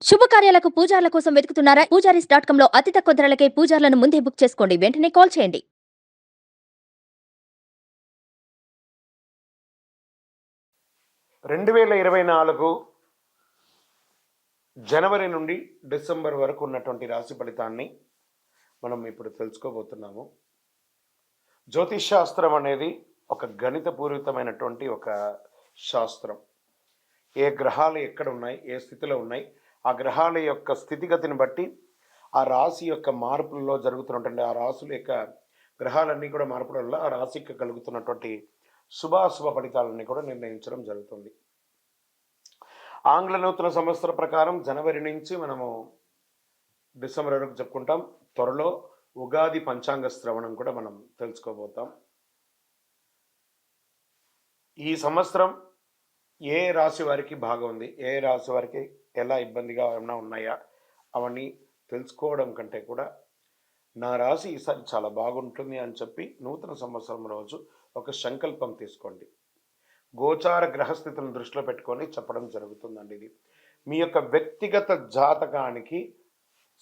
శుభకార్యాలకు పూజార్ల కోసం వెతుకుతున్నారా? పూజారీస్.com లో అతి తక్కువ ధరలకే పూజార్లను ముందే బుక్ చేసుకోండి. వెంటనే కాల్ చేయండి. 2024 జనవరి నుండి డిసెంబర్ వరకు ఉన్నటువంటి రాశి ఫలితాన్ని మనం ఇప్పుడు తెలుసుకోబోతున్నాము. జ్యోతిష్ శాస్త్రం అనేది ఒక గణితపూరితమైనటువంటి ఒక శాస్త్రం. ఏ గ్రహాలు ఎక్కడ ఉన్నాయి, ఏ స్థితిలో ఉన్నాయి, ఆ గ్రహాల యొక్క స్థితిగతిని బట్టి ఆ రాశి యొక్క మార్పులలో జరుగుతున్నటువంటి ఆ రాశుల యొక్క గ్రహాలన్నీ కూడా మార్పుల వల్ల ఆ రాశికి కలుగుతున్నటువంటి శుభాశుభ ఫలితాలన్నీ కూడా నిర్ణయించడం జరుగుతుంది. ఆంగ్ల నూతన సంవత్సర ప్రకారం జనవరి నుంచి మనము డిసెంబర్ వరకు చెప్పుకుంటాం. త్వరలో ఉగాది పంచాంగ శ్రవణం కూడా మనం తెలుసుకోబోతాం. ఈ సంవత్సరం ఏ రాశి వారికి బాగా ఉంది, ఏ రాశి వారికి ఎలా ఇబ్బందిగా ఏమైనా ఉన్నాయా అవన్నీ తెలుసుకోవడం కంటే కూడా నా రాశి ఈసారి చాలా బాగుంటుంది అని చెప్పి నూతన సంవత్సరం రోజు ఒక సంకల్పం తీసుకోండి. గోచార గ్రహస్థితులను దృష్టిలో పెట్టుకొని చెప్పడం జరుగుతుందండి. ఇది మీ యొక్క వ్యక్తిగత జాతకానికి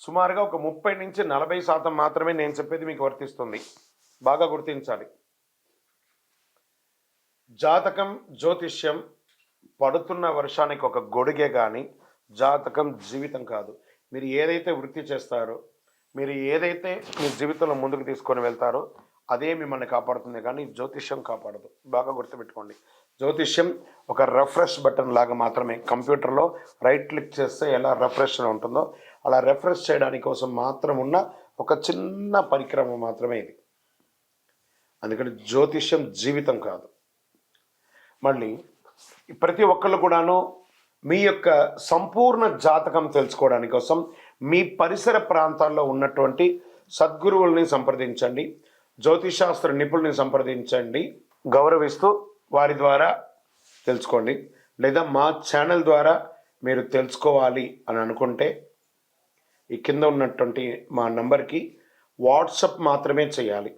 సుమారుగా ఒక 30 నుంచి 40% మాత్రమే నేను చెప్పేది మీకు వర్తిస్తుంది. బాగా గుర్తించాలి. జాతకం, జ్యోతిష్యం పడుతున్న వర్షానికి ఒక గొడుగే కానీ జాతకం జీవితం కాదు. మీరు ఏదైతే వృత్తి చేస్తారో, మీరు ఏదైతే మీ జీవితంలో ముందుకు తీసుకొని వెళ్తారో అదే మిమ్మల్ని కాపాడుతుంది, కానీ జ్యోతిష్యం కాపాడదు. బాగా గుర్తుపెట్టుకోండి. జ్యోతిష్యం ఒక రిఫ్రెష్ బటన్ లాగా మాత్రమే. కంప్యూటర్లో రైట్ క్లిక్ చేస్తే ఎలా రిఫ్రెష్ ఉంటుందో అలా రిఫ్రెష్ చేయడానికి కోసం మాత్రం ఉన్న ఒక చిన్న పరికరం మాత్రమే ఇది. అందుకని జ్యోతిష్యం జీవితం కాదు. మళ్ళీ ప్రతి ఒక్కళ్ళు కూడాను మీ యొక్క సంపూర్ణ జాతకం తెలుసుకోవడానికి కోసం మీ పరిసర ప్రాంతాల్లో ఉన్నటువంటి సద్గురువుల్ని సంప్రదించండి, జ్యోతిషాస్త్ర నిపుణుల్ని సంప్రదించండి, గౌరవిస్తూ వారి ద్వారా తెలుసుకోండి. లేదా మా ఛానల్ ద్వారా మీరు తెలుసుకోవాలి అని అనుకుంటే ఈ కింద ఉన్నటువంటి మా నంబర్కి వాట్సప్ మాత్రమే చేయాలి.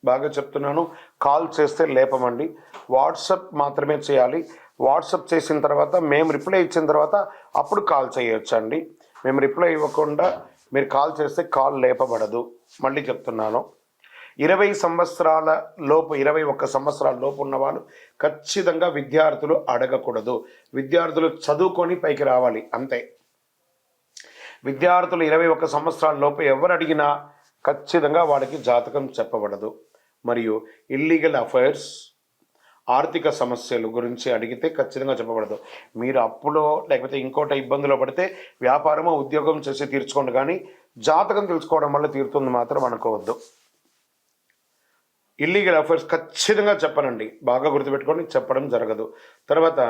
బాగా చెప్తున్నాను, కాల్ చేస్తే లేపమండి. వాట్సప్ మాత్రమే చేయాలి. వాట్సప్ చేసిన తర్వాత మేము రిప్లై ఇచ్చిన తర్వాత అప్పుడు కాల్ చేయొచ్చండి. మేము రిప్లై ఇవ్వకుండా మీరు కాల్ చేస్తే కాల్ లేపబడదు. మళ్ళీ చెప్తున్నాను, 20 సంవత్సరాల లోపు 21 సంవత్సరాల లోపు ఉన్నవాళ్ళు ఖచ్చితంగా విద్యార్థులు అడగకూడదు. విద్యార్థులు చదువుకొని పైకి రావాలి అంతే. విద్యార్థులు 21 సంవత్సరాల లోపు ఎవరు అడిగినా ఖచ్చితంగా వాడికి జాతకం చెప్పబడదు. మరియు ఇల్లీగల్ అఫైర్స్, ఆర్థిక సమస్యలు గురించి అడిగితే ఖచ్చితంగా చెప్పబడదు. మీరు అప్పులో లేకపోతే ఇంకోట ఇబ్బందులో పడితే వ్యాపారమో ఉద్యోగం చేసి తీర్చుకోండి, కానీ జాతకం తెలుసుకోవడం వల్ల తీరుతుంది మాత్రం అనుకోవద్దు. ఇల్లీగల్ అఫైర్స్ ఖచ్చితంగా చెప్పనండి, బాగా గుర్తుపెట్టుకొని చెప్పడం జరగదు. తర్వాత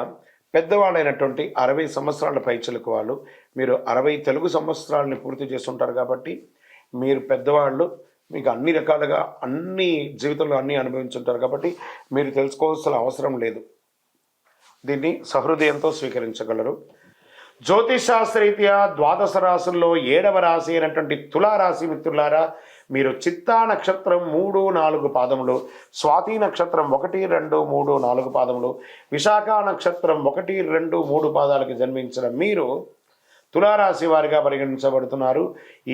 పెద్దవాళ్ళైనటువంటి 60 సంవత్సరాల పైచిలకు వాళ్ళు, మీరు 60 తెలుగు సంవత్సరాలని పూర్తి చేస్తుంటారు కాబట్టి మీరు పెద్దవాళ్ళు, మీకు అన్ని రకాలుగా అన్ని జీవితంలో అన్నీ అనుభవించుంటారు కాబట్టి మీరు తెలుసుకోవాల్సిన అవసరం లేదు. దీన్ని సహృదయంతో స్వీకరించగలరు. జ్యోతిషాస్త్రరీత్యా ద్వాదశ రాశుల్లో 7వ రాశి అయినటువంటి తులారాశి మిత్రులారా, మీరు చిత్తా నక్షత్రం 3, 4 పాదములు, స్వాతి నక్షత్రం 1, 2, 3, 4 పాదములు, విశాఖ నక్షత్రం 1, 2, 3 పాదాలకు జన్మించిన మీరు తులారాశి వారిగా పరిగణించబడుతున్నారు.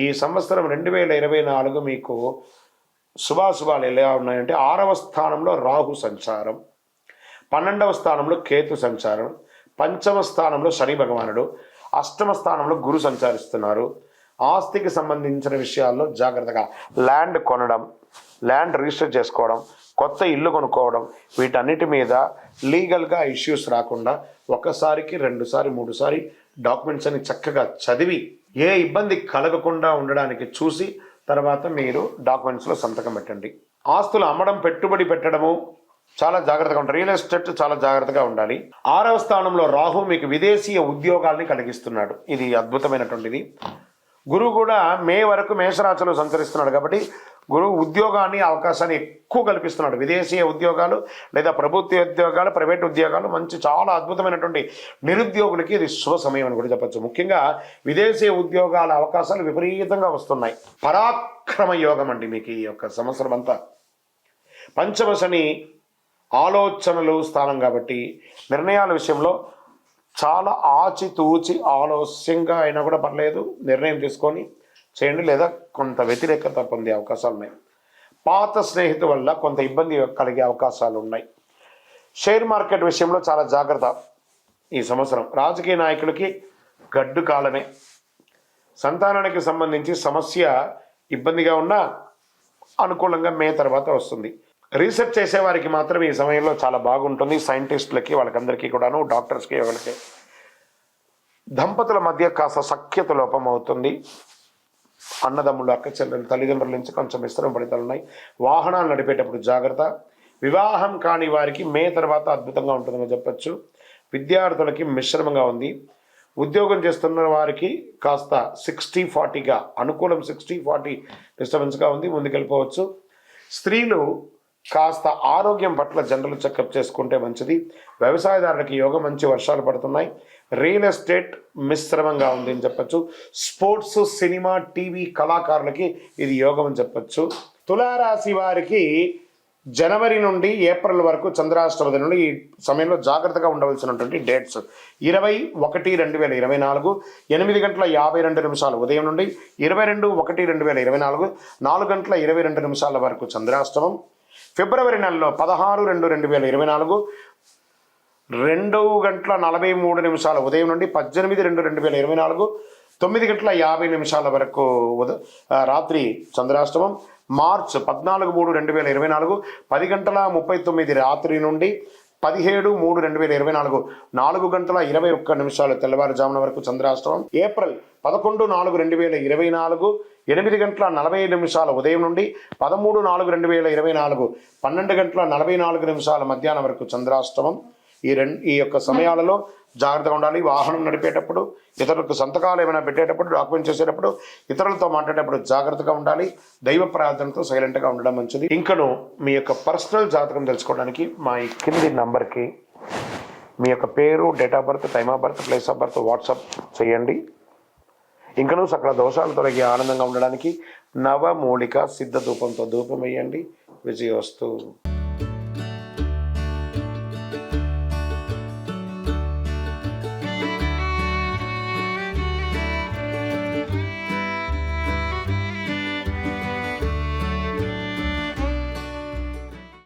ఈ సంవత్సరం 2024 మీకు శుభాశుభాలు ఎలా ఉన్నాయంటే 6వ స్థానంలో రాహు సంచారం, 12వ స్థానంలో కేతు సంచారం, 5వ స్థానంలో శని భగవానుడు, 8వ స్థానంలో గురు సంచరిస్తున్నారు. ఆస్తికి సంబంధించిన విషయాల్లో జాగ్రత్తగా ల్యాండ్ కొనడం, ల్యాండ్ రిజిస్టర్ చేసుకోవడం, కొత్త ఇల్లు కొనుక్కోవడం, వీటన్నిటి మీద లీగల్గా ఇష్యూస్ రాకుండా ఒకసారికి 2 సారి 3 సారి డాక్యుమెంట్స్ అని చక్కగా చదివి ఏ ఇబ్బంది కలగకుండా ఉండడానికి చూసి తర్వాత మీరు డాక్యుమెంట్స్లో సంతకం పెట్టండి. ఆస్తులు అమ్మడం, పెట్టుబడి పెట్టడము చాలా జాగ్రత్తగా ఉండాలి. రియల్ ఎస్టేట్ చాలా జాగ్రత్తగా ఉండాలి. 6వ స్థానంలో రాహు మీకు విదేశీయ ఉద్యోగాల్ని కలిగిస్తున్నాడు. ఇది అద్భుతమైనటువంటిది. గురువు కూడా మే వరకు మేషరాశిలో సంచరిస్తున్నాడు కాబట్టి గురువు ఉద్యోగాన్ని, అవకాశాన్ని ఎక్కువ కల్పిస్తున్నాడు. విదేశీయ ఉద్యోగాలు లేదా ప్రభుత్వ ఉద్యోగాలు, ప్రైవేట్ ఉద్యోగాలు మంచి చాలా అద్భుతమైనటువంటి నిరుద్యోగులకి ఇది శుభ సమయం అని కూడా చెప్పచ్చు. ముఖ్యంగా విదేశీయ ఉద్యోగాల అవకాశాలు విపరీతంగా వస్తున్నాయి. పరాక్రమ యోగం అండి మీకు ఈ యొక్క సంవత్సరం అంతా. 5వ శని ఆలోచనలు స్థానం కాబట్టి నిర్ణయాల విషయంలో చాలా ఆచితూచి ఆలస్యంగా అయినా కూడా పర్లేదు, నిర్ణయం తీసుకొని చేయండి, లేదా కొంత వ్యతిరేకత పొందే అవకాశాలు ఉన్నాయి. పాత స్నేహితు వల్ల కొంత ఇబ్బంది కలిగే అవకాశాలు ఉన్నాయి. షేర్ మార్కెట్ విషయంలో చాలా జాగ్రత్త ఈ సంవత్సరం. రాజకీయ నాయకులకి గడ్డు కాలమే. సంతానానికి సంబంధించి సమస్య ఇబ్బందిగా ఉన్నా అనుకూలంగా మే తర్వాత వస్తుంది. రీసెర్చ్ చేసేవారికి మాత్రం ఈ సమయంలో చాలా బాగుంటుంది. సైంటిస్టులకి, వాళ్ళకందరికీ కూడాను, డాక్టర్స్కి, ఎవరికి దంపతుల మధ్య కాస్త సఖ్యత లోపం అవుతుంది. అన్నదమ్ములు, అక్క చెల్లెలు, తల్లిదండ్రుల నుంచి కొంచెం మిశ్రమ ఫలితాలు ఉన్నాయి. వాహనాలు నడిపేటప్పుడు జాగ్రత్త. వివాహం కాని వారికి మే తర్వాత అద్భుతంగా ఉంటుందని చెప్పచ్చు. విద్యార్థులకి మిశ్రమంగా ఉంది. ఉద్యోగం చేస్తున్న వారికి కాస్త 60-40గా అనుకూలం, 60-40 డిస్టర్బెన్స్గా ఉంది, ముందుకెళ్ళిపోవచ్చు. స్త్రీలు కాస్త ఆరోగ్యం పట్ల జనరల్ చెకప్ చేసుకుంటే మంచిది. వ్యవసాయదారులకి యోగం, మంచి వర్షాలు పడుతున్నాయి. రియల్ ఎస్టేట్ మిశ్రమంగా ఉంది అని చెప్పచ్చు. స్పోర్ట్స్, సినిమా, టీవీ కళాకారులకి ఇది యోగం అని చెప్పచ్చు. తులారాశి వారికి జనవరి నుండి ఏప్రిల్ వరకు చంద్రాష్టమది నుండి ఈ సమయంలో జాగ్రత్తగా ఉండవలసినటువంటి డేట్స్ 20-1-2024 8:52 ఉదయం నుండి 22-1-2024 4:22 వరకు చంద్రాష్టమం. ఫిబ్రవరి నెలలో 16-2-2024 2:43 ఉదయం నుండి 18-2-2024 9:50 వరకు రాత్రి చంద్రాష్టమం. మార్చ్ 14-3-2024 10:39 రాత్రి నుండి 17-3-2024 4:21 తెల్లవారుజామున వరకు చంద్రాష్టమం. ఏప్రిల్ 11-4-2024 8:45 ఉదయం నుండి 13-4-2024 12:44 మధ్యాహ్నం వరకు చంద్రాష్టమం. ఈ యొక్క సమయాలలో జాగ్రత్తగా ఉండాలి. వాహనం నడిపేటప్పుడు, ఇతరులకు సంతకాలు ఏమైనా పెట్టేటప్పుడు, డాక్యుమెంట్ చేసేటప్పుడు, ఇతరులతో మాట్లాడేటప్పుడు జాగ్రత్తగా ఉండాలి. దైవ ప్రార్థనతో సైలెంట్గా ఉండడం మంచిది. ఇంకను మీ యొక్క పర్సనల్ జాతకం తెలుసుకోవడానికి మా ఈ కింది నంబర్కి మీ యొక్క పేరు, date of birth, time of birth, place of birth WhatsApp చేయండి. ఇంకను సకల దోషాలు తొలగి ఆనందంగా ఉండడానికి నవమూలిక సిద్ధ ధూపంతో ధూపం వేయండి. విజయోస్తు.